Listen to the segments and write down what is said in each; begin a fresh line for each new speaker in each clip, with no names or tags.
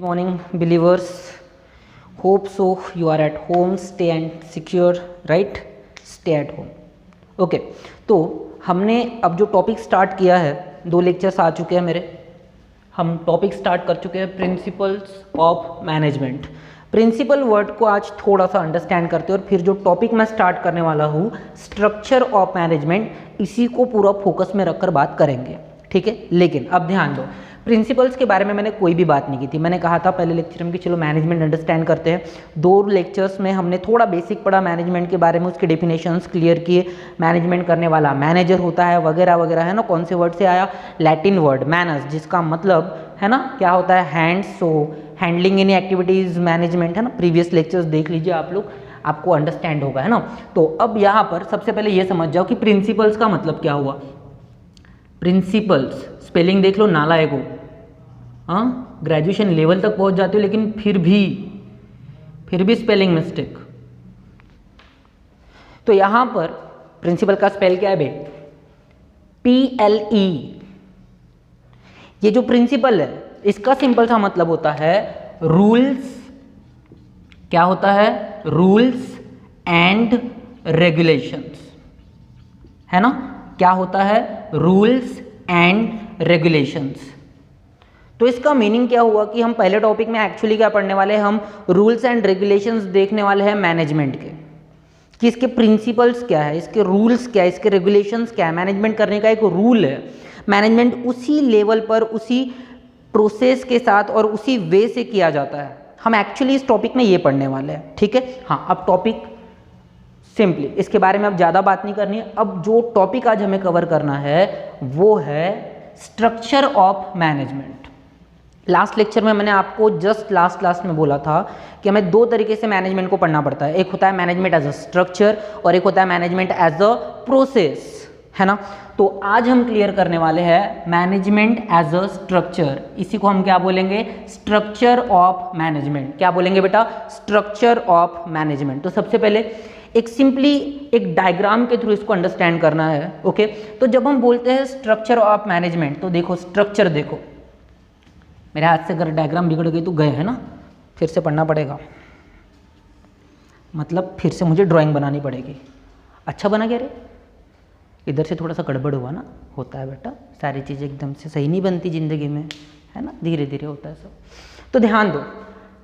Morning, believers. Hope so. You are at home. Stay and secure, right? Stay at home. Okay, तो हमने अब जो topic start किया है, 2 लेक्चर्स आ चुके हैं मेरे. हम टॉपिक स्टार्ट कर चुके हैं principles of management. Principle word को आज थोड़ा सा अंडरस्टैंड करते हैं और फिर जो टॉपिक मैं स्टार्ट करने वाला हूँ स्ट्रक्चर ऑफ मैनेजमेंट, इसी को पूरा फोकस में रखकर बात करेंगे. ठीक है, लेकिन अब ध्यान दो, प्रिंसिपल्स के बारे में मैंने कोई भी बात नहीं की थी. मैंने कहा था पहले लेक्चर में कि चलो मैनेजमेंट अंडरस्टैंड करते हैं. 2 लेक्चर्स में हमने थोड़ा बेसिक पढ़ा मैनेजमेंट के बारे में, उसके डेफिनेशंस क्लियर किए. मैनेजमेंट करने वाला मैनेजर होता है वगैरह वगैरह, है ना. कौन से वर्ड से आया? लैटिन वर्ड मैनस, जिसका मतलब है ना क्या होता है? हैंड्स. सो हैंडलिंग एनी एक्टिविटीज़ मैनेजमेंट, है ना. प्रीवियस लेक्चर्स देख लीजिए आप लोग, आपको अंडरस्टैंड होगा, है ना. तो अब यहाँ पर सबसे पहले ये समझ जाओ कि प्रिंसिपल्स का मतलब क्या हुआ. प्रिंसिपल्स स्पेलिंग देख लो, नालायक हो. हाँ, ग्रेजुएशन लेवल तक पहुंच जाते हो लेकिन फिर भी स्पेलिंग मिस्टेक. तो यहां पर प्रिंसिपल का स्पेल क्या है बे? PLE. ये जो प्रिंसिपल है इसका सिंपल सा मतलब होता है रूल्स. क्या होता है? रूल्स एंड रेगुलेशंस, है ना. क्या होता है? Rules and regulations. तो इसका मीनिंग क्या हुआ कि हम पहले टॉपिक में एक्चुअली क्या पढ़ने वाले हैं? हम रूल्स एंड रेगुलेशंस देखने वाले हैं मैनेजमेंट के, कि इसके प्रिंसिपल्स क्या है, इसके रूल्स क्या है, इसके रेगुलेशंस क्या है. मैनेजमेंट करने का एक रूल है. मैनेजमेंट उसी लेवल पर, उसी प्रोसेस के साथ और उसी वे से किया जाता है. हम एक्चुअली इस टॉपिक में ये पढ़ने वाले हैं. ठीक है. हाँ, अब टॉपिक सिंपली इसके बारे में अब ज़्यादा बात नहीं करनी है. अब जो टॉपिक आज हमें कवर करना है वो है structure of management. Last lecture में मैंने आपको जस्ट लास्ट में बोला था कि हमें 2 तरीके से मैनेजमेंट को पढ़ना पड़ता है. एक होता है मैनेजमेंट एज अ स्ट्रक्चर और एक होता है मैनेजमेंट एज अ प्रोसेस, है ना. तो आज हम क्लियर करने वाले हैं मैनेजमेंट एज अ स्ट्रक्चर. इसी को हम क्या बोलेंगे? Structure of management. क्या बोलेंगे बेटा? Structure of management. तो सबसे पहले एक सिंपली एक डायग्राम के थ्रू इसको अंडरस्टैंड करना है. ओके, तो जब हम बोलते हैं स्ट्रक्चर ऑफ मैनेजमेंट, तो देखो स्ट्रक्चर, देखो मेरे हाथ से अगर डायग्राम बिगड़ गई तो गए, है ना. फिर से पढ़ना पड़ेगा, मतलब फिर से मुझे ड्राइंग बनानी पड़ेगी. अच्छा बना क्या रे? इधर से थोड़ा सा गड़बड़ हुआ ना. होता है बेटा, सारी चीज़ें एकदम से सही नहीं बनती ज़िंदगी में, है ना. धीरे धीरे होता है सब. तो ध्यान दो,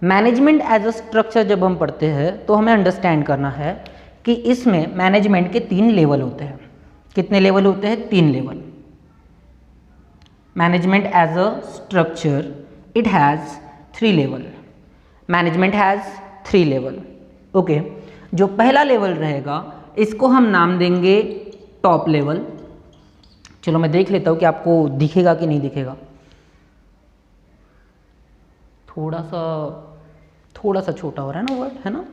मैनेजमेंट एज अ स्ट्रक्चर जब हम पढ़ते हैं तो हमें अंडरस्टैंड करना है कि इसमें मैनेजमेंट के 3 लेवल होते हैं. कितने लेवल होते हैं? 3 level. Management as a structure, it has 3 level. Management has 3 level. Okay, जो पहला लेवल रहेगा इसको हम नाम देंगे टॉप लेवल. चलो मैं देख लेता हूँ कि आपको दिखेगा कि नहीं दिखेगा. थोड़ा सा छोटा हो रहा है ना वर्ड, है ना.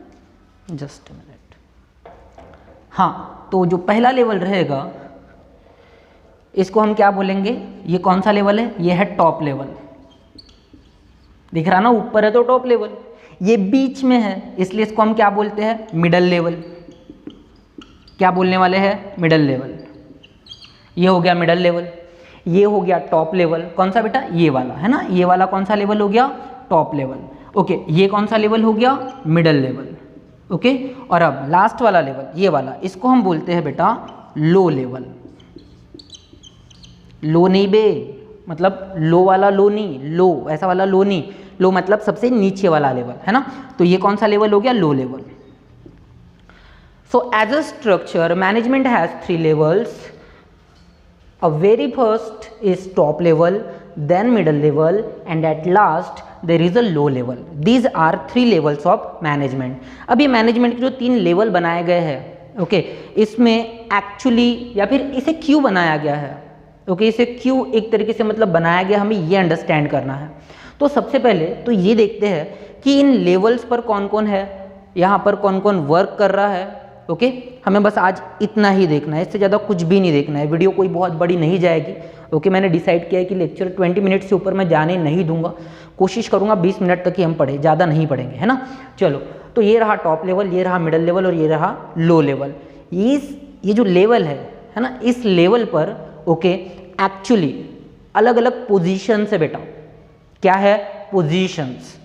Just minute. हाँ, तो जो पहला लेवल रहेगा इसको हम क्या बोलेंगे? ये कौन सा लेवल है? ये है टॉप लेवल. दिख रहा ना, ऊपर है तो टॉप लेवल. ये बीच में है इसलिए इसको हम क्या बोलते हैं? Middle level. क्या बोलने वाले हैं? Middle level. ये हो गया मिडल लेवल. ये हो गया टॉप लेवल. कौन सा बेटा? ये वाला, है ना. ये वाला कौन सा लेवल हो गया? Top level. ओके, ये कौन सा लेवल हो गया? Middle level. ओके, और अब लास्ट वाला लेवल, ये वाला, इसको हम बोलते हैं बेटा लो लेवल. लो नहीं बे, मतलब लो वाला लो नहीं, लो ऐसा वाला लो नहीं. लो मतलब सबसे नीचे वाला लेवल, है ना. तो ये कौन सा लेवल हो गया? Low level. So as a structure management has 3 levels. A very first is top level, then middle level and at last there is a low level. These are 3 levels of management. अब ये management के जो 3 level बनाए गए हैं, okay, इसमें actually या फिर इसे क्यों बनाया गया है? ओके, इसे क्यों एक तरीके से मतलब बनाया गया, हमें ये अंडरस्टैंड करना है. तो सबसे पहले तो ये देखते हैं कि इन लेवल्स पर कौन कौन है, यहाँ पर कौन कौन वर्क कर रहा है. ओके, हमें बस आज इतना ही देखना है, इससे ज़्यादा कुछ भी नहीं देखना है. वीडियो कोई बहुत बड़ी नहीं जाएगी. ओके, मैंने डिसाइड किया है कि लेक्चर 20 मिनट से ऊपर मैं जाने नहीं दूंगा. कोशिश करूँगा 20 मिनट तक ही हम पढ़े, ज़्यादा नहीं पढ़ेंगे, है ना. चलो, तो ये रहा टॉप लेवल, ये रहा मिडल लेवल और ये रहा लो लेवल. ये जो लेवल है ना, इस लेवल पर ओके एक्चुअली अलग अलग पोजीशन है बेटा. क्या है? पोजीशंस.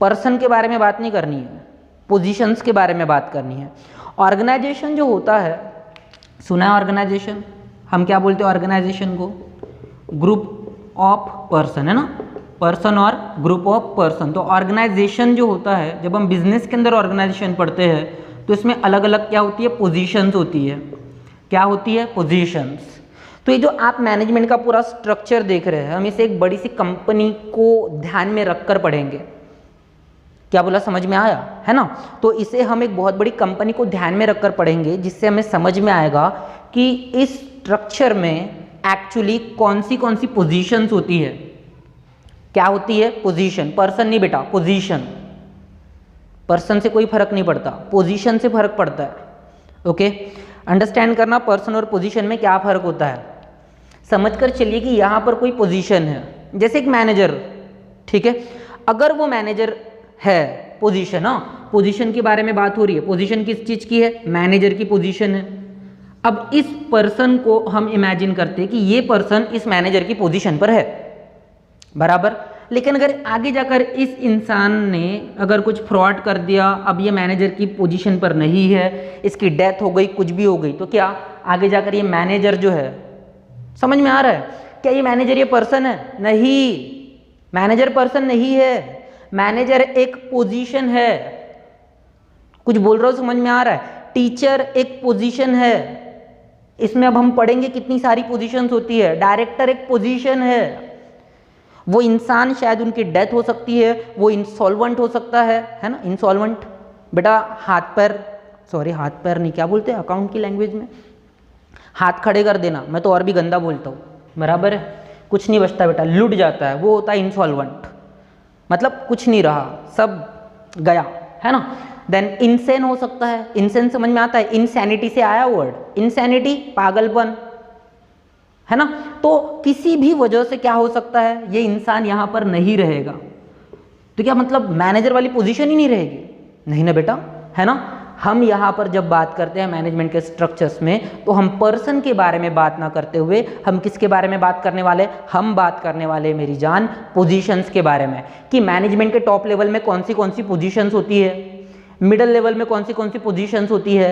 पर्सन के बारे में बात नहीं करनी है, पोजीशंस के बारे में बात करनी है। ऑर्गेनाइजेशन जो होता है, सुना है ऑर्गेनाइजेशन, हम क्या बोलते हैं ऑर्गेनाइजेशन को? ग्रुप ऑफ पर्सन, है ना, पर्सन और ग्रुप ऑफ पर्सन। तो ऑर्गेनाइजेशन जो होता है, जब हम बिजनेस के अंदर ऑर्गेनाइजेशन पढ़ते हैं तो इसमें अलग अलग क्या होती है? पोजीशंस होती है। क्या होती है? पोजीशंस। तो ये जो आप मैनेजमेंट का पूरा स्ट्रक्चर देख रहे हैं, हम इसे एक बड़ी सी कंपनी को ध्यान में रखकर पढ़ेंगे। क्या बोला, समझ में आया? है ना। तो इसे हम एक बहुत बड़ी कंपनी को ध्यान में रखकर पढ़ेंगे, जिससे हमें समझ में आएगा कि इस स्ट्रक्चर में एक्चुअली कौन सी पोजीशंस होती है। क्या होती है? पोजीशन। पर्सन नहीं बेटा, पोजीशन। पर्सन से कोई फर्क नहीं पड़ता, पोजीशन से फर्क पड़ता है। ओके, अंडरस्टैंड करना पर्सन और पोजीशन में क्या फर्क होता है। समझकर चलिए कि यहाँ पर कोई पोजीशन है, जैसे एक मैनेजर, ठीक है। अगर वो मैनेजर है, पोजीशन, हाँ, पोजीशन के बारे में बात हो रही है। पोजीशन किस चीज़ की है? मैनेजर की पोजीशन है। अब इस पर्सन को हम इमेजिन करते हैं कि ये पर्सन इस मैनेजर की पोजीशन पर है, बराबर। लेकिन अगर आगे जाकर इस इंसान ने अगर कुछ फ्रॉड कर दिया, अब ये मैनेजर की पोजीशन पर नहीं है, इसकी डेथ हो गई, कुछ भी हो गई, तो क्या आगे जाकर ये मैनेजर जो है, समझ में आ रहा है? क्या ये मैनेजर ये पर्सन है? नहीं, मैनेजर पर्सन नहीं है, मैनेजर एक पोजीशन है। कुछ बोल रहा हूं, समझ में आ रहा है? टीचर एक पोजीशन है। इसमें अब हम पढ़ेंगे कितनी सारी पोजीशंस होती है। डायरेक्टर एक पोजीशन है। वो इंसान शायद उनकी डेथ हो सकती है, वो इंसॉल्वेंट हो सकता है ना। इंसॉल्वेंट बेटा हाथ पैर, सॉरी हाथ पैर नहीं, क्या बोलते हैं अकाउंट की लैंग्वेज में? हाथ खड़े कर देना, मैं तो और भी गंदा बोलता हूँ, बराबर है। कुछ नहीं बचता बेटा, लुट जाता है, वो होता है इंसॉल्वेंट, मतलब कुछ नहीं रहा, सब गया, है ना। देन इनसेन हो सकता है। इनसेन समझ में आता है? इनसैनिटी से आया वर्ड, इनसैनिटी पागलपन, है ना। तो किसी भी वजह से क्या हो सकता है, ये इंसान यहाँ पर नहीं रहेगा, तो क्या मतलब मैनेजर वाली पोजीशन ही नहीं रहेगी? नहीं ना बेटा, है ना। हम यहाँ पर जब बात करते हैं मैनेजमेंट के स्ट्रक्चर्स में, तो हम पर्सन के बारे में बात ना करते हुए हम किसके बारे में बात करने वाले? हम बात करने वाले मेरी जान पोजीशंस के बारे में, कि मैनेजमेंट के टॉप लेवल में कौन सी पोजीशंस होती है, मिडल लेवल में कौन सी पोजीशंस होती है,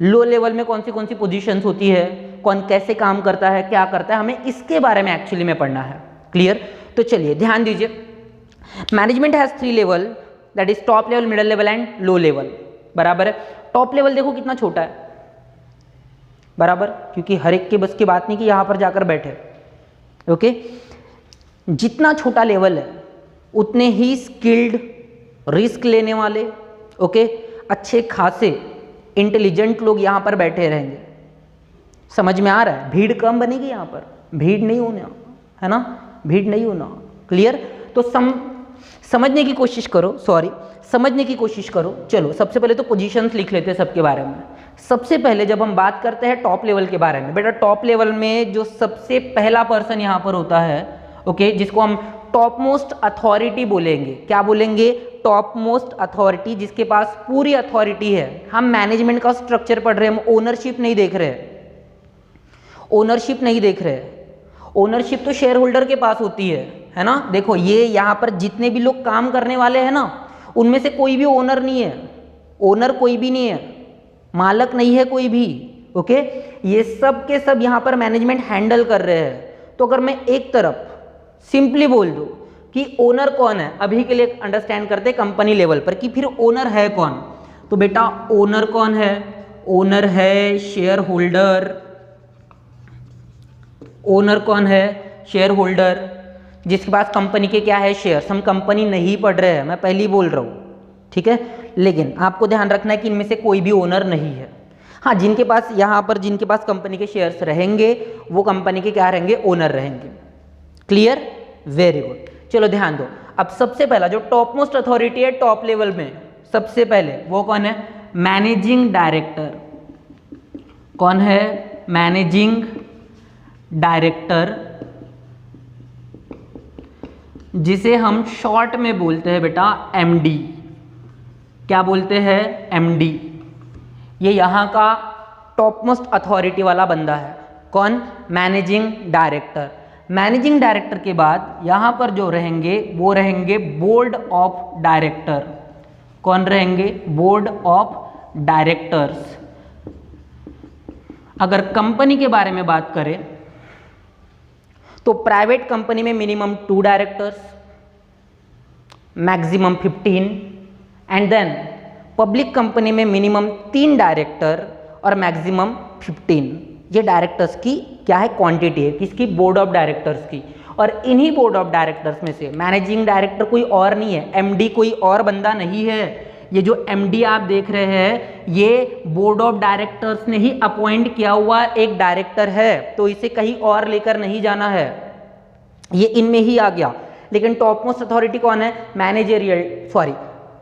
लो लेवल में कौन सी पोजीशंस होती है, कौन कैसे काम करता है, क्या करता है, हमें इसके बारे में एक्चुअली में पढ़ना है। क्लियर? तो चलिए ध्यान दीजिए। Management has 3 level, that is top level, middle level and low level, बराबर है। टॉप लेवल देखो कितना छोटा है, बराबर, क्योंकि हर एक के बस की बात नहीं कि यहां पर जाकर बैठे। ओके, जितना छोटा लेवल है उतने ही स्किल्ड, रिस्क लेने वाले, ओके, अच्छे खासे इंटेलिजेंट लोग यहां पर बैठे रहेंगे। समझ में आ रहा है? भीड़ कम बनेगी यहां पर, भीड़ नहीं होना, है ना, भीड़ नहीं होना। क्लियर? तो समझने की कोशिश करो, समझने की कोशिश करो। चलो सबसे पहले तो पोजीशंस लिख लेते हैं सबके बारे में। सबसे पहले जब हम बात करते हैं टॉप लेवल के बारे में, बेटा टॉप लेवल में जो सबसे पहला पर्सन यहाँ पर होता है, ओके, जिसको हम टॉप मोस्ट अथॉरिटी बोलेंगे। क्या बोलेंगे? टॉप मोस्ट अथॉरिटी, जिसके पास पूरी अथॉरिटी है। हम मैनेजमेंट का स्ट्रक्चर पढ़ रहे हैं, हम ओनरशिप नहीं देख रहे, ओनरशिप नहीं देख रहे। ओनरशिप तो शेयर होल्डर के पास होती है ना। देखो ये यहाँ पर जितने भी लोग काम करने वाले हैं ना, उनमें से कोई भी ओनर नहीं है, ओनर कोई भी नहीं है, मालक नहीं है कोई भी। ओके, ये सब के सब यहाँ पर मैनेजमेंट हैंडल कर रहे हैं। तो अगर मैं एक तरफ सिंपली बोल दूं कि ओनर कौन है, अभी के लिए अंडरस्टैंड करते हैं कंपनी लेवल पर कि फिर ओनर है कौन। तो बेटा ओनर कौन है? ओनर है शेयर होल्डर। ओनर कौन है? शेयर होल्डर, जिसके पास कंपनी के क्या है? शेयर्स। हम कंपनी नहीं पढ़ रहे हैं, मैं पहले ही बोल रहा हूँ, ठीक है। लेकिन आपको ध्यान रखना है कि इनमें से कोई भी ओनर नहीं है। हाँ, जिनके पास यहाँ पर जिनके पास कंपनी के शेयर्स रहेंगे वो कंपनी के क्या रहेंगे? ओनर रहेंगे। क्लियर? Very good. चलो ध्यान दो। अब सबसे पहला जो टॉप मोस्ट अथॉरिटी है टॉप लेवल में, सबसे पहले वो कौन है? Managing director. कौन है? मैनेजिंग डायरेक्टर, जिसे हम शॉर्ट में बोलते हैं बेटा एमडी। क्या बोलते हैं? एमडी। ये यहाँ का टॉप मोस्ट अथॉरिटी वाला बंदा है। कौन? Managing director. मैनेजिंग डायरेक्टर के बाद यहाँ पर जो रहेंगे वो रहेंगे बोर्ड ऑफ डायरेक्टर। कौन रहेंगे? Board of directors. अगर कंपनी के बारे में बात करें तो प्राइवेट कंपनी में minimum 2 directors, maximum 15, and then public company में मिनिमम 3 डायरेक्टर और मैक्सिमम 15। ये डायरेक्टर्स की क्या है? क्वांटिटी है। किसकी? बोर्ड ऑफ डायरेक्टर्स की। और इन्हीं बोर्ड ऑफ डायरेक्टर्स में से मैनेजिंग डायरेक्टर कोई और नहीं है, एमडी कोई और बंदा नहीं है। ये जो एमडी आप देख रहे हैं ये बोर्ड ऑफ डायरेक्टर्स ने ही अपॉइंट किया हुआ एक डायरेक्टर है, तो इसे कहीं और लेकर नहीं जाना है, ये इनमें ही आ गया। लेकिन टॉप मोस्ट अथॉरिटी कौन है?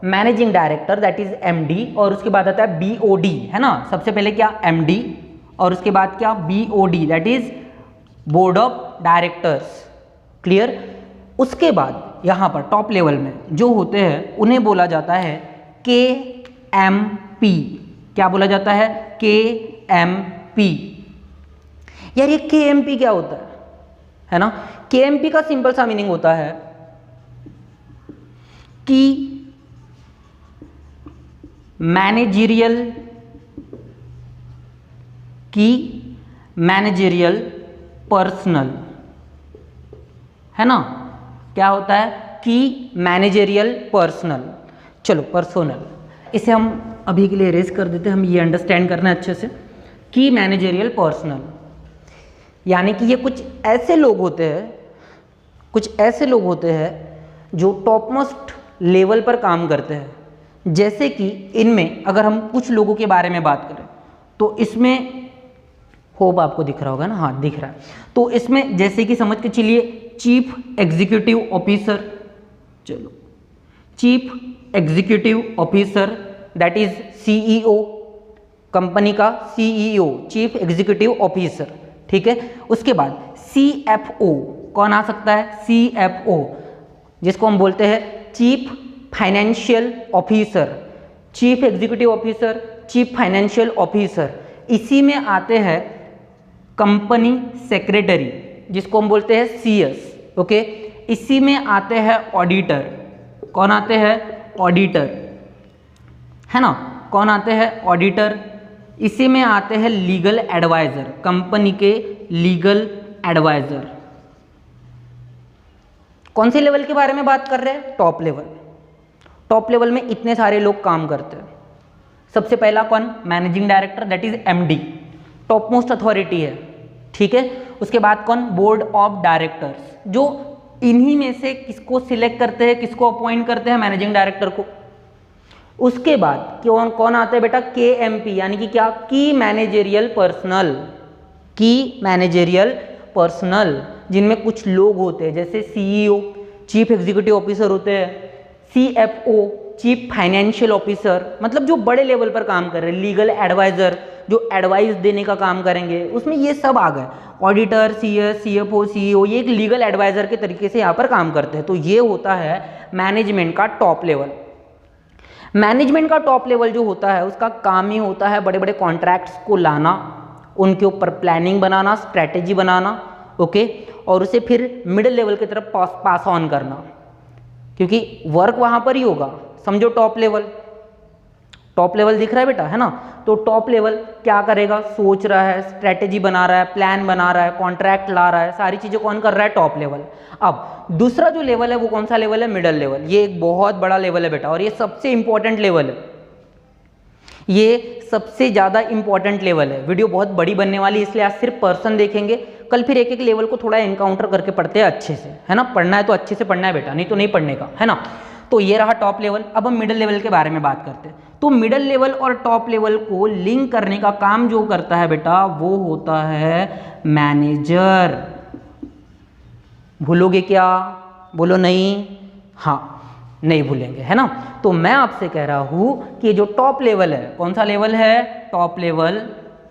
Managing director, that is MD, और उसके बाद आता है बीओडी, है ना। सबसे पहले क्या? एमडी, और उसके बाद क्या? BOD, that is board of directors. Clear? उसके बाद यहाँ पर टॉप लेवल में जो होते हैं उन्हें बोला जाता है KMP। क्या बोला जाता है? KMP। यार ये KMP क्या होता है ना? KMP का सिंपल सा मीनिंग होता है कि मैनेजेरियल पर्सनल, है ना। क्या होता है? कि मैनेजेरियल पर्सनल। चलो पर्सोनल, इसे हम अभी के लिए इरेज कर देते हैं, हम ये अंडरस्टैंड करना है अच्छे से कि मैनेजेरियल पर्सनल यानी कि ये कुछ ऐसे लोग होते हैं जो टॉप मोस्ट लेवल पर काम करते हैं। जैसे कि इनमें अगर हम कुछ लोगों के बारे में बात करें तो इसमें होप आपको दिख रहा होगा ना, हाँ दिख रहा है। तो इसमें जैसे कि समझ के चलिए चीफ एग्जीक्यूटिव ऑफिसर, चलो chief executive officer that is CEO, company का सीईओ, चीफ एग्जीक्यूटिव ऑफिसर, ठीक है। उसके बाद सीएफओ, कौन आ सकता है? सीएफओ, जिसको हम बोलते हैं chief financial officer, chief executive officer, chief financial officer. इसी में आते हैं कंपनी सेक्रेटरी, जिसको हम बोलते हैं सीएस, ओके। इसी में आते हैं ऑडिटर, कौन आते हैं? ऑडिटर, है ना। कौन आते हैं? ऑडिटर। इसी में आते हैं लीगल एडवाइजर, कंपनी के लीगल एडवाइजर। कौन से लेवल के बारे में बात कर रहे हैं? Top level. टॉप लेवल में इतने सारे लोग काम करते हैं। सबसे पहला कौन? Managing director, that is MD, top most authority है, ठीक है। उसके बाद कौन? बोर्ड ऑफ डायरेक्टर्स, जो इन्हीं में से किसको सिलेक्ट करते हैं, किसको अपॉइंट करते हैं? मैनेजिंग डायरेक्टर को। उसके बाद कौन आता है बेटा? KMP, यानी कि क्या? की मैनेजेरियल पर्सनल, की मैनेजेरियल पर्सनल, जिनमें कुछ लोग होते हैं जैसे सीईओ, चीफ एग्जीक्यूटिव ऑफिसर होते हैं, CFO, चीफ फाइनेंशियल ऑफिसर, मतलब जो बड़े लेवल पर काम कर रहे हैं, लीगल एडवाइजर, जो एडवाइस देने का काम करेंगे, उसमें ये सब आ गए। ऑडिटर, CS, CFO, CEO, ये एक लीगल एडवाइजर के तरीके से यहाँ पर काम करते हैं। तो ये होता है मैनेजमेंट का टॉप लेवल। मैनेजमेंट का टॉप लेवल जो होता है उसका काम ही होता है बड़े बड़े कॉन्ट्रैक्ट्स को लाना, उनके ऊपर प्लानिंग बनाना, स्ट्रैटेजी बनाना, ओके, और उसे फिर मिडिल लेवल की तरफ पास ऑन करना, क्योंकि वर्क वहाँ पर ही होगा। समझो टॉप लेवल, टॉप लेवल दिख रहा है बेटा, है ना। तो टॉप लेवल क्या करेगा? सोच रहा है, स्ट्रैटेजी बना रहा है, प्लान बना रहा है, कॉन्ट्रैक्ट ला रहा है, सारी चीज़ें कौन कर रहा है? Top level. अब दूसरा जो लेवल है वो कौन सा लेवल है? Middle level. ये एक बहुत बड़ा लेवल है बेटा, और ये सबसे इंपॉर्टेंट लेवल है, ये सबसे ज़्यादा इंपॉर्टेंट लेवल है। वीडियो बहुत बड़ी बनने वाली है, इसलिए आज सिर्फ पर्सन देखेंगे, कल फिर एक एक लेवल को थोड़ा एनकाउंटर करके पढ़ते हैं अच्छे से, है ना। पढ़ना है तो अच्छे से पढ़ना है बेटा, नहीं तो नहीं पढ़ने का, है ना। तो ये रहा टॉप लेवल। अब हम मिडिल लेवल के बारे में बात करते हैं। तो मिडिल लेवल और टॉप लेवल को लिंक करने का काम जो करता है बेटा वो होता है मैनेजर। भूलोगे क्या? बोलो नहीं। हाँ, नहीं भूलेंगे, है ना। तो मैं आपसे कह रहा हूं कि जो टॉप लेवल है, कौन सा लेवल है? Top level.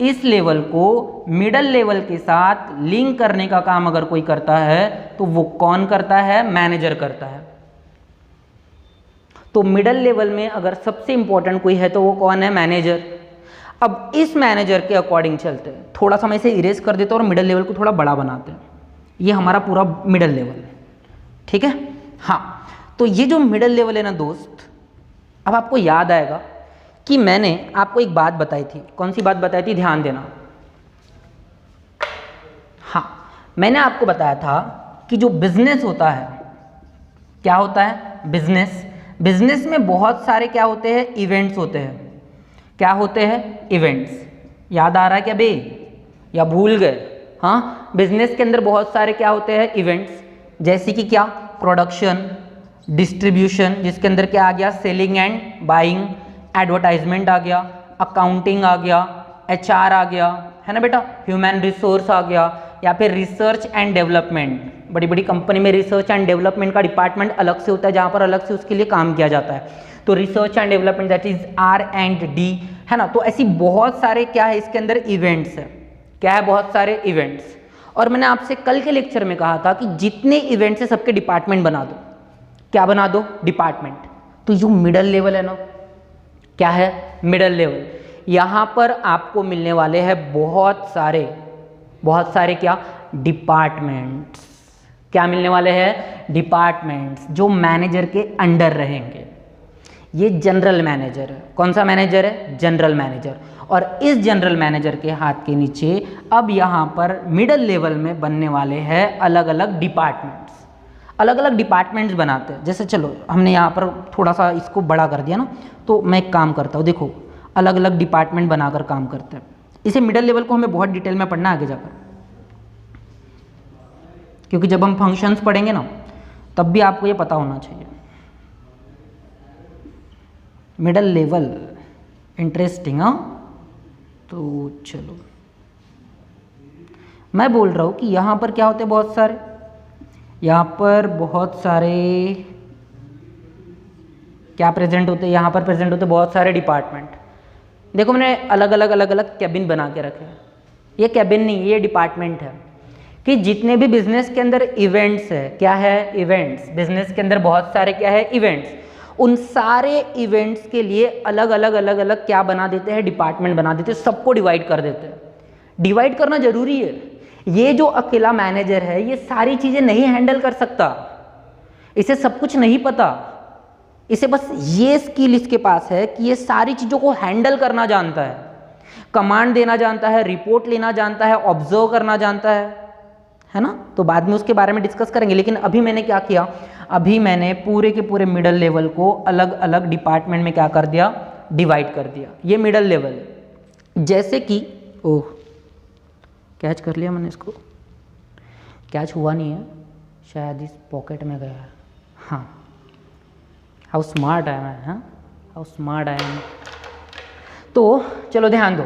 इस लेवल को मिडिल लेवल के साथ लिंक करने का काम अगर कोई करता है तो वो कौन करता है? मैनेजर करता है। तो मिडिल लेवल में अगर सबसे इंपॉर्टेंट कोई है तो वो कौन है? मैनेजर। अब इस मैनेजर के अकॉर्डिंग चलते हैं, थोड़ा सा मैं इसे इरेज कर देता हूँ और मिडिल लेवल को थोड़ा बड़ा बनाते हैं। ये हमारा पूरा मिडल लेवल, ठीक है। हाँ, तो ये जो मिडल लेवल है ना दोस्त, अब आपको याद आएगा कि मैंने आपको एक बात बताई थी। कौन सी बात बताई थी, ध्यान देना। हाँ, मैंने आपको बताया था कि जो बिजनेस होता है, क्या होता है, बिजनेस। बिजनेस में बहुत सारे क्या होते हैं, इवेंट्स होते हैं। क्या होते हैं, इवेंट्स। याद आ रहा है क्या बे, या भूल गए? हाँ, बिजनेस के अंदर बहुत सारे क्या होते हैं, इवेंट्स। जैसे कि क्या, प्रोडक्शन, डिस्ट्रीब्यूशन, जिसके अंदर क्या आ गया, सेलिंग एंड बाइंग, एडवर्टाइजमेंट आ गया, अकाउंटिंग आ गया, HR आ गया, है ना बेटा, ह्यूमन रिसोर्स आ गया, या फिर रिसर्च एंड डेवलपमेंट। बड़ी बड़ी कंपनी में रिसर्च एंड डेवलपमेंट का डिपार्टमेंट अलग से होता है, जहाँ पर अलग से उसके लिए काम किया जाता है। तो research and development, that is R&D, है ना। तो ऐसी बहुत सारे क्या है इसके अंदर, इवेंट्स है। क्या है, बहुत सारे इवेंट्स। और मैंने आपसे कल के लेक्चर में कहा था कि जितने इवेंट्स है सबके डिपार्टमेंट बना दो। क्या बना दो, डिपार्टमेंट। तो जो मिडल लेवल है ना, क्या है, मिडल लेवल। यहाँ पर आपको मिलने वाले हैं बहुत सारे क्या, डिपार्टमेंट्स। क्या मिलने वाले हैं, डिपार्टमेंट्स, जो मैनेजर के अंडर रहेंगे। ये जनरल मैनेजर है। कौन सा मैनेजर है, जनरल मैनेजर। और इस जनरल मैनेजर के हाथ के नीचे अब यहाँ पर मिडल लेवल में बनने वाले हैं अलग अलग डिपार्टमेंट्स। अलग अलग डिपार्टमेंट्स बनाते हैं। जैसे चलो हमने यहाँ पर थोड़ा सा इसको बड़ा कर दिया ना, तो मैं एक काम करता हूँ, देखो अलग अलग डिपार्टमेंट बनाकर काम करते हैं। इसे मिडल लेवल को हमें बहुत डिटेल में पढ़ना आगे जाकर, क्योंकि जब हम फंक्शंस पढ़ेंगे ना तब भी आपको ये पता होना चाहिए। मिडल लेवल इंटरेस्टिंग, हाँ। तो चलो मैं बोल रहा हूँ कि यहाँ पर क्या होते हैं, बहुत सारे, यहाँ पर बहुत सारे क्या प्रेजेंट होते हैं, यहाँ पर प्रेजेंट होते हैं बहुत सारे डिपार्टमेंट। देखो मैंने अलग अलग कैबिन बना के रखे हैं। ये कैबिन नहीं, ये डिपार्टमेंट है कि जितने भी बिजनेस के अंदर इवेंट्स है, क्या है, इवेंट्स। बिजनेस के अंदर बहुत सारे क्या है, इवेंट्स। उन सारे इवेंट्स के लिए अलग अलग क्या बना देते हैं, डिपार्टमेंट बना देते हैं, सबको डिवाइड कर देते हैं। डिवाइड करना जरूरी है। ये जो अकेला मैनेजर है ये सारी चीजें नहीं हैंडल कर सकता, इसे सब कुछ नहीं पता। इसे बस ये स्किल इसके पास है कि ये सारी चीजों को हैंडल करना जानता है, कमांड देना जानता है, रिपोर्ट लेना जानता है, ऑब्जर्व करना जानता है ना। तो बाद में उसके बारे में डिस्कस करेंगे। लेकिन अभी मैंने क्या किया, अभी मैंने पूरे के पूरे मिडल लेवल को अलग अलग डिपार्टमेंट में क्या कर दिया, डिवाइड कर दिया। ये मिडल लेवल है। जैसे कि ओह, कैच कर लिया मैंने इसको, कैच हुआ नहीं है शायद, इस पॉकेट में गया है। हाँ, हाउ स्मार्ट आई मैं, हाँ हाउ स्मार्ट आई एम। तो चलो ध्यान दो।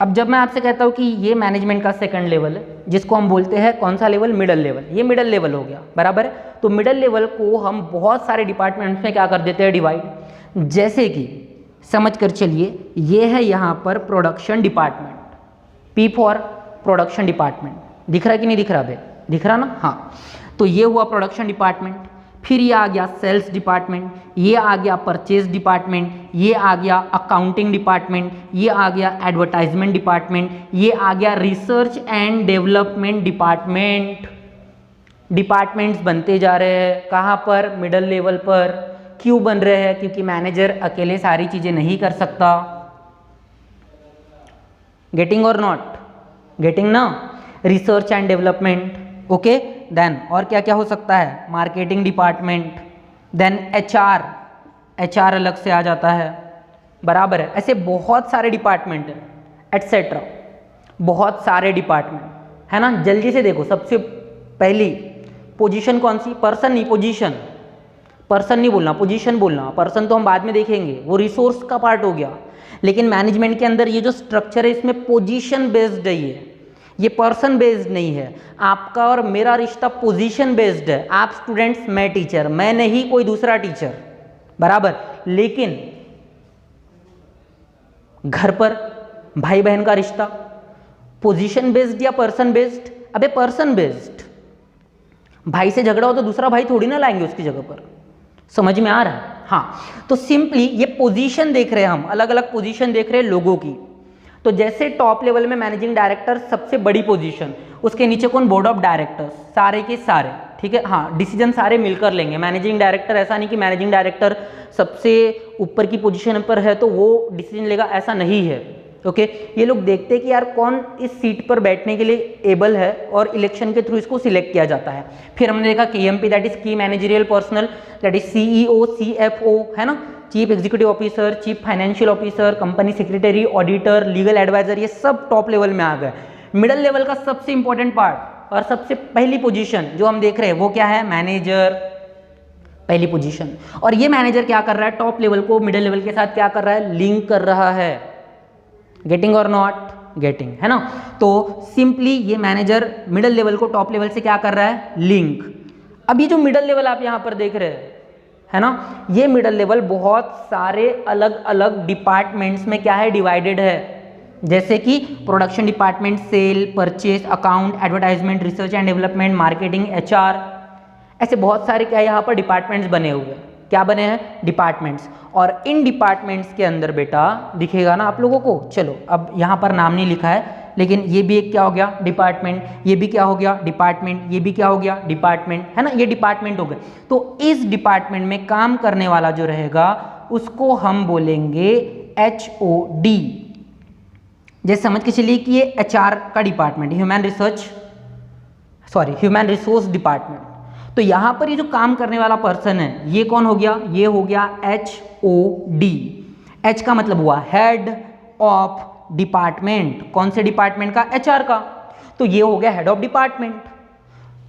अब जब मैं आपसे कहता हूँ कि ये मैनेजमेंट का सेकंड लेवल है, जिसको हम बोलते हैं कौन सा लेवल, मिडल लेवल। ये मिडल लेवल हो गया, बराबर है। तो मिडल लेवल को हम बहुत सारे डिपार्टमेंट्स में क्या कर देते हैं, डिवाइड। जैसे कि समझ कर चलिए, ये है यहाँ पर production department, P for production department. दिख रहा है कि नहीं दिख रहा भाई, दिख रहा ना, हाँ। तो ये हुआ प्रोडक्शन डिपार्टमेंट। फिर ये आ गया सेल्स डिपार्टमेंट, ये आ गया परचेज डिपार्टमेंट, ये आ गया अकाउंटिंग डिपार्टमेंट, ये आ गया एडवर्टाइजमेंट डिपार्टमेंट, ये आ गया research and development department. Departments बनते जा रहे हैं, कहाँ पर, मिडल लेवल पर। क्यों बन रहे हैं, क्योंकि मैनेजर अकेले सारी चीजें नहीं कर सकता। गेटिंग और नॉट गेटिंग ना। Research and development, okay. Then और क्या क्या हो सकता है, मार्केटिंग डिपार्टमेंट, देन HR अलग से आ जाता है, बराबर है। ऐसे बहुत सारे डिपार्टमेंट है, एटसेट्रा, बहुत सारे डिपार्टमेंट है ना। जल्दी से देखो, सबसे पहली पोजीशन कौन सी, पर्सन नहीं, पोजीशन। पर्सन नहीं बोलना, पोजीशन बोलना। पर्सन तो हम बाद में देखेंगे, वो रिसोर्स का पार्ट हो गया। लेकिन मैनेजमेंट के अंदर ये जो स्ट्रक्चर है इसमें पोजीशन बेस्ड है, ये पर्सन बेस्ड नहीं है। आपका और मेरा रिश्ता पोजीशन बेस्ड है। आप स्टूडेंट्स, मैं टीचर, मैं नहीं कोई दूसरा टीचर, बराबर। लेकिन घर पर भाई बहन का रिश्ता पोजीशन बेस्ड या पर्सन बेस्ड, अबे पर्सन बेस्ड। भाई से झगड़ा हो तो दूसरा भाई थोड़ी ना लाएंगे उसकी जगह पर, समझ में आ रहा है। हाँ, तो सिंपली ये पोजीशन देख रहे हैं हम, अलग अलग पोजीशन देख रहे हैं लोगों की। तो जैसे टॉप लेवल में मैनेजिंग डायरेक्टर सबसे बड़ी पोजीशन, उसके नीचे कौन, बोर्ड ऑफ डायरेक्टर्स, सारे के सारे, ठीक है, हाँ, डिसीजन सारे मिलकर लेंगे। मैनेजिंग डायरेक्टर, ऐसा नहीं कि मैनेजिंग डायरेक्टर सबसे ऊपर की पोजीशन पर है तो वो डिसीजन लेगा, ऐसा नहीं है। ओके, ये लोग देखते हैं कि यार कौन इस सीट पर बैठने के लिए एबल है और इलेक्शन के थ्रू इसको सिलेक्ट किया जाता है। फिर हमने देखा KMP, that is key managerial personal, that is CEO, CFO, है ना, chief executive officer, chief financial officer, company secretary, auditor, legal adviser, ये सब टॉप लेवल में आ गए। मिडल लेवल का सबसे इंपॉर्टेंट पार्ट और सबसे पहली पोजीशन जो हम देख रहे हैं वो क्या है, मैनेजर, पहली पोजीशन। और ये मैनेजर क्या कर रहा है, टॉप लेवल को मिडिल लेवल के साथ क्या कर रहा है, लिंक कर रहा है। गेटिंग और नॉट गेटिंग, है ना। तो सिंपली ये मैनेजर मिडिल लेवल को टॉप लेवल से क्या कर रहा है, लिंक। अभी जो मिडिल लेवल आप यहां पर देख रहे हैं, है ना, ये मिडिल लेवल बहुत सारे अलग अलग डिपार्टमेंट्स में क्या है, डिवाइडेड है। जैसे कि production department, sale, purchase, account, advertisement, research and development, marketing, HR, ऐसे बहुत सारे क्या यहाँ पर डिपार्टमेंट्स बने हुए हैं। क्या बने हैं, डिपार्टमेंट्स। और इन डिपार्टमेंट्स के अंदर बेटा दिखेगा ना आप लोगों को, चलो अब यहाँ पर नाम नहीं लिखा है, लेकिन ये भी एक क्या हो गया, डिपार्टमेंट, ये भी क्या हो गया, डिपार्टमेंट, ये भी क्या हो गया, डिपार्टमेंट, है ना, ये डिपार्टमेंट हो गए। तो इस डिपार्टमेंट में काम करने वाला जो रहेगा उसको हम बोलेंगे HOD। जैसे समझ के चलिए कि ये HR का डिपार्टमेंट, ह्यूमन रिसोर्स डिपार्टमेंट। तो यहां पर ये जो काम करने वाला पर्सन है ये कौन हो गया, ये हो गया HOD। H का मतलब हुआ हेड ऑफ डिपार्टमेंट, कौन से डिपार्टमेंट का, HR का। तो ये हो गया हेड ऑफ डिपार्टमेंट।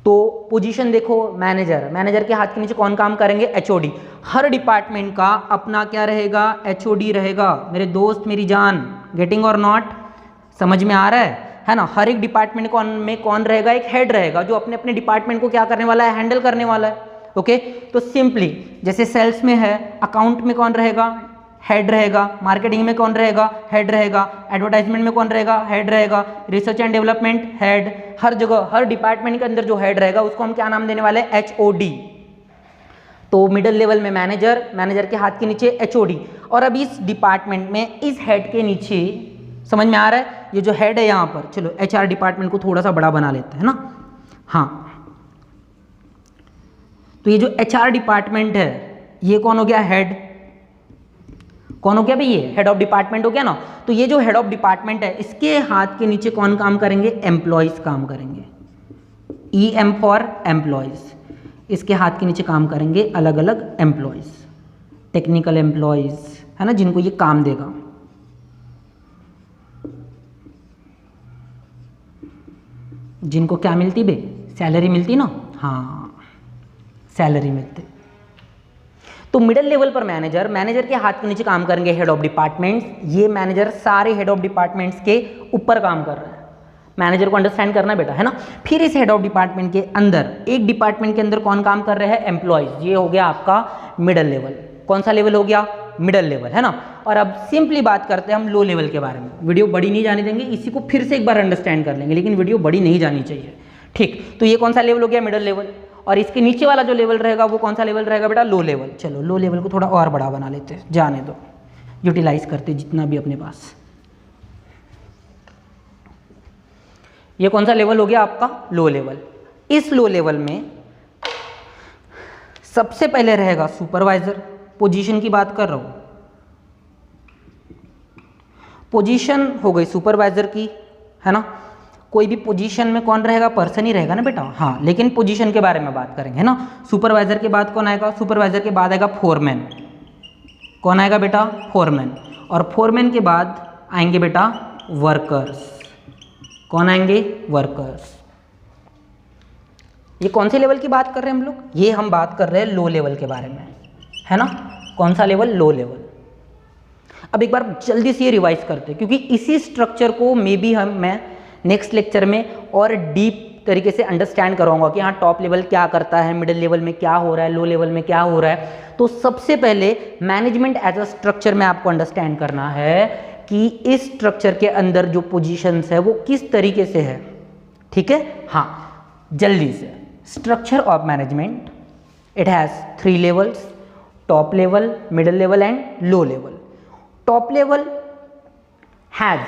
तो पोजीशन देखो, मैनेजर, मैनेजर के हाथ के नीचे कौन काम करेंगे, HOD। हर डिपार्टमेंट का अपना क्या रहेगा, HOD रहेगा। मेरे दोस्त, मेरी जान, गेटिंग और नॉट, समझ में आ रहा है ना। हर एक डिपार्टमेंट में कौन रहेगा, एक हेड रहेगा जो अपने अपने डिपार्टमेंट को क्या करने वाला है, हैंडल करने वाला है। ओके, तो सिंपली जैसे सेल्स में है, अकाउंट में कौन रहेगा, हेड रहेगा, मार्केटिंग में कौन रहेगा, हेड रहेगा, एडवर्टाइजमेंट में कौन रहेगा, हेड रहेगा, रिसर्च एंड डेवलपमेंट, हेड। हर जगह हर डिपार्टमेंट के अंदर जो हेड रहेगा उसको हम क्या नाम देने वाले हैं, HOD। तो मिडिल लेवल में मैनेजर, मैनेजर के हाथ के नीचे HOD। और अब इस डिपार्टमेंट में इस हेड के नीचे, समझ में आ रहा है, ये जो हेड है यहाँ पर, चलो HR डिपार्टमेंट को थोड़ा सा बड़ा बना लेते हैं ना, हाँ। तो ये जो HR डिपार्टमेंट है ये कौन हो गया, हेड। कौन हो गया भाई, ये हेड ऑफ डिपार्टमेंट हो गया ना। तो ये जो हेड ऑफ डिपार्टमेंट है इसके हाथ के नीचे कौन काम करेंगे, एम्प्लॉयज काम करेंगे, EM फॉर एम्प्लॉयज। इसके हाथ के नीचे काम करेंगे अलग अलग एम्प्लॉयज, टेक्निकल एम्प्लॉयज, है ना, जिनको ये काम देगा। जिनको क्या मिलती बे, सैलरी मिलती ना, हाँ, सैलरी मिलती। तो मिडिल लेवल पर मैनेजर, मैनेजर के हाथ के नीचे काम करेंगे हेड ऑफ डिपार्टमेंट्स। ये मैनेजर सारे हेड ऑफ डिपार्टमेंट्स के ऊपर काम कर रहा है। मैनेजर को अंडरस्टैंड करना बेटा, है ना। फिर इस हेड ऑफ डिपार्टमेंट के अंदर, एक डिपार्टमेंट के अंदर कौन काम कर रहे हैं, एम्प्लॉयज। ये हो गया आपका मिडिल लेवल। कौन सा लेवल हो गया, मिडिल लेवल, है ना। और अब सिंपली बात करते हैं हम लो लेवल के बारे में। वीडियो बड़ी नहीं जाने देंगे, इसी को फिर से एक बार अंडरस्टैंड कर लेंगे, लेकिन वीडियो बड़ी नहीं जानी चाहिए, ठीक। तो ये कौन सा लेवल हो गया, मिडिल लेवल। और इसके नीचे वाला जो लेवल रहेगा वो कौन सा लेवल रहेगा बेटा, लो लेवल। चलो लो लेवल को थोड़ा और बड़ा बना लेते हैं, जाने दो, यूटिलाइज करते जितना भी अपने पास। ये कौन सा लेवल हो गया आपका, लो लेवल। इस लो लेवल में सबसे पहले रहेगा सुपरवाइजर। पोजीशन की बात कर रहा हूं, पोजीशन हो गई सुपरवाइजर की, है ना। कोई भी पोजीशन में कौन रहेगा, पर्सन ही रहेगा ना बेटा, हाँ। लेकिन पोजीशन के बारे में बात करेंगे, है ना। सुपरवाइजर के बाद कौन आएगा, सुपरवाइजर के बाद आएगा फोरमैन। कौन आएगा बेटा, फोरमैन। और फोरमैन के बाद आएंगे बेटा वर्कर्स। कौन आएंगे, वर्कर्स। ये कौन से लेवल की बात कर रहे हैं हम लोग, ये हम बात कर रहे हैं लो लेवल के बारे में, है ना। कौन सा लेवल, लो लेवल। अब एक बार जल्दी से ये रिवाइज करते हैं, क्योंकि इसी स्ट्रक्चर को मैं नेक्स्ट लेक्चर में और डीप तरीके से अंडरस्टैंड कराऊंगा कि हाँ टॉप लेवल क्या करता है, मिडिल लेवल में क्या हो रहा है, लो लेवल में क्या हो रहा है। तो सबसे पहले मैनेजमेंट एज अ स्ट्रक्चर में आपको अंडरस्टैंड करना है कि इस स्ट्रक्चर के अंदर जो पोजीशंस है वो किस तरीके से है, ठीक है। हाँ, जल्दी से, structure of management, it has 3 levels, top level, middle level and low level. Top level has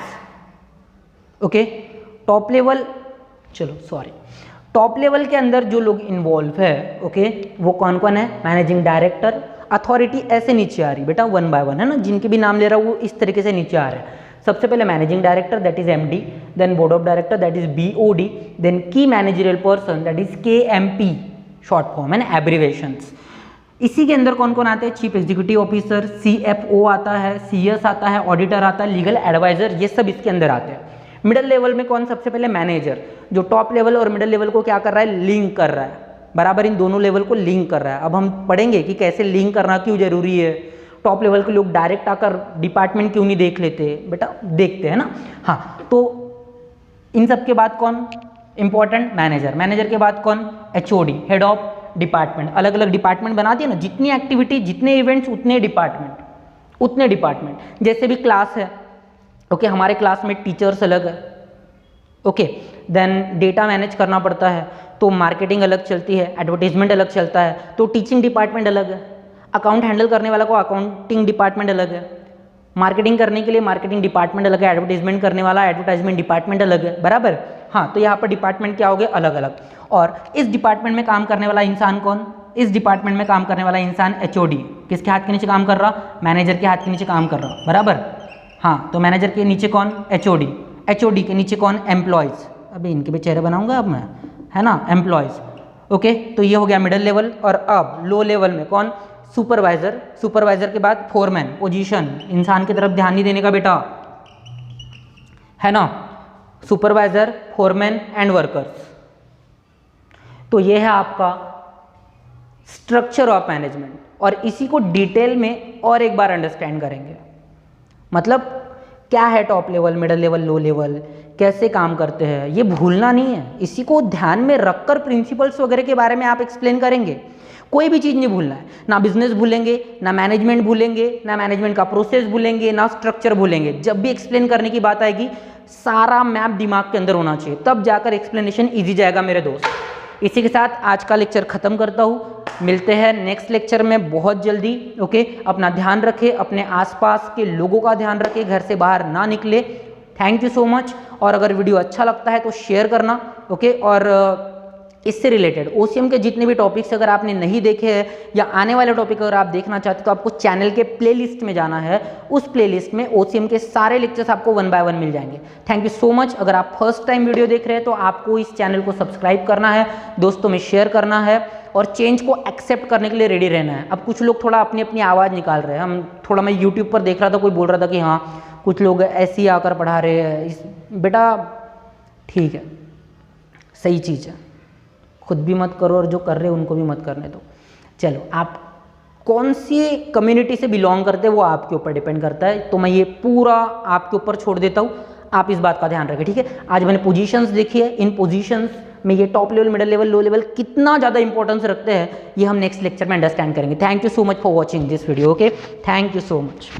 okay. Top level, चलो सॉरी, टॉप लेवल के अंदर जो लोग इन्वॉल्व है, ओके, वो कौन कौन है? मैनेजिंग डायरेक्टर, अथॉरिटी ऐसे नीचे आ रही बेटा, 1 बाय 1 है ना, जिनके भी नाम ले रहा हूँ वो इस तरीके से नीचे आ रहे हैं। सबसे पहले managing director that is MD, then board of director that is BOD, then की managerial person that is KMP, short form है ना, एब्रीवेशंस। इसी के अंदर कौन कौन आते हैं? चीफ एग्जीक्यूटिव ऑफिसर, सीएफओ आता है, सीएस आता है, ऑडिटर आता है, लीगल एडवाइजर, ये सब इसके अंदर आते हैं। मिडिल लेवल में कौन? सबसे पहले मैनेजर, जो टॉप लेवल और मिडिल लेवल को क्या कर रहा है? लिंक कर रहा है, बराबर इन दोनों लेवल को लिंक कर रहा है। अब हम पढ़ेंगे कि कैसे लिंक करना क्यों जरूरी है। टॉप लेवल के लोग डायरेक्ट आकर डिपार्टमेंट क्यों नहीं देख लेते? बेटा देखते हैं ना। हाँ, तो इन सब के बाद कौन इंपॉर्टेंट? मैनेजर। मैनेजर के बाद कौन? HOD, head of department. अलग अलग डिपार्टमेंट बना दिया ना, जितनी एक्टिविटी, जितने इवेंट्स, उतने डिपार्टमेंट। जैसे भी क्लास है, ओके, हमारे क्लास में टीचर्स अलग है, ओके, देन डेटा मैनेज करना पड़ता है तो मार्केटिंग अलग चलती है, एडवर्टीजमेंट अलग चलता है तो टीचिंग डिपार्टमेंट अलग है, अकाउंट हैंडल करने वाला को अकाउंटिंग डिपार्टमेंट अलग है, मार्केटिंग करने के लिए मार्केटिंग डिपार्टमेंट अलग है, एडवर्टीजमेंट करने वाला एडवर्टाइजमेंट डिपार्टमेंट अलग है, बराबर। हाँ, तो यहाँ पर डिपार्टमेंट क्या हो गए? अलग अलग। और इस डिपार्टमेंट में काम करने वाला इंसान कौन? इस डिपार्टमेंट में काम करने वाला इंसान एचओडी। किसके हाथ के नीचे काम कर रहा? मैनेजर के हाथ के नीचे काम कर रहा, बराबर। हाँ, तो मैनेजर के नीचे कौन? एचओडी। एचओडी के नीचे कौन? एम्प्लॉयज़। अभी इनके भी चेहरे बनाऊंगा अब मैं, है ना, एम्प्लॉयज़। ओके, तो ये हो गया मिडिल लेवल। और अब लो लेवल में कौन? सुपरवाइजर। सुपरवाइजर के बाद फोरमैन, पोजीशन, इंसान की तरफ ध्यान नहीं देने का बेटा, है ना। Supervisor, foreman and workers. तो ये है आपका स्ट्रक्चर ऑफ मैनेजमेंट, और इसी को डिटेल में और एक बार अंडरस्टैंड करेंगे। मतलब क्या है top level, middle level, low level, कैसे काम करते हैं, ये भूलना नहीं है। इसी को ध्यान में रखकर प्रिंसिपल्स वगैरह के बारे में आप एक्सप्लेन करेंगे। कोई भी चीज़ नहीं भूलना है, ना बिजनेस भूलेंगे, ना मैनेजमेंट भूलेंगे, ना मैनेजमेंट का प्रोसेस भूलेंगे, ना स्ट्रक्चर भूलेंगे। जब भी एक्सप्लेन करने की बात आएगी, सारा मैप दिमाग के अंदर होना चाहिए, तब जाकर एक्सप्लेनेशन ईजी जाएगा मेरे दोस्त। इसी के साथ आज का लेक्चर खत्म करता हूँ। मिलते हैं नेक्स्ट लेक्चर में बहुत जल्दी। ओके, अपना ध्यान रखें, अपने आसपास के लोगों का ध्यान रखें, घर से बाहर ना निकले। Thank you so much. और अगर वीडियो अच्छा लगता है तो शेयर करना, ओके। और इससे रिलेटेड ओसीएम के जितने भी टॉपिक्स अगर आपने नहीं देखे हैं या आने वाले टॉपिक अगर आप देखना चाहते हो तो आपको चैनल के प्लेलिस्ट में जाना है। उस प्लेलिस्ट में ओसीएम के सारे लेक्चर्स आपको 1 बाय 1 मिल जाएंगे। Thank you so much. अगर आप फर्स्ट टाइम वीडियो देख रहे हैं तो आपको इस चैनल को सब्सक्राइब करना है, दोस्तों में शेयर करना है और चेंज को एक्सेप्ट करने के लिए रेडी रहना है। अब कुछ लोग थोड़ा अपनी अपनी आवाज़ निकाल रहे हैं। मैं यूट्यूब पर देख रहा था, कोई बोल रहा था कि हाँ कुछ लोग ऐसे ही आकर पढ़ा रहे हैं। बेटा ठीक है, सही चीज़ है, खुद भी मत करो और जो कर रहे हैं उनको भी मत करने दो। चलो, आप कौन सी कम्युनिटी से बिलोंग करते हैं वो आपके ऊपर डिपेंड करता है, तो मैं ये पूरा आपके ऊपर छोड़ देता हूँ। आप इस बात का ध्यान रखें, ठीक है। आज मैंने पोजीशंस देखी है, इन पोजीशंस में ये top level, middle level, low level कितना ज़्यादा इंपॉर्टेंस रखते हैं, ये हम नेक्स्ट लेक्चर में अंडरस्टैंड करेंगे। Thank you so much for watching this video. Okay, thank you so much.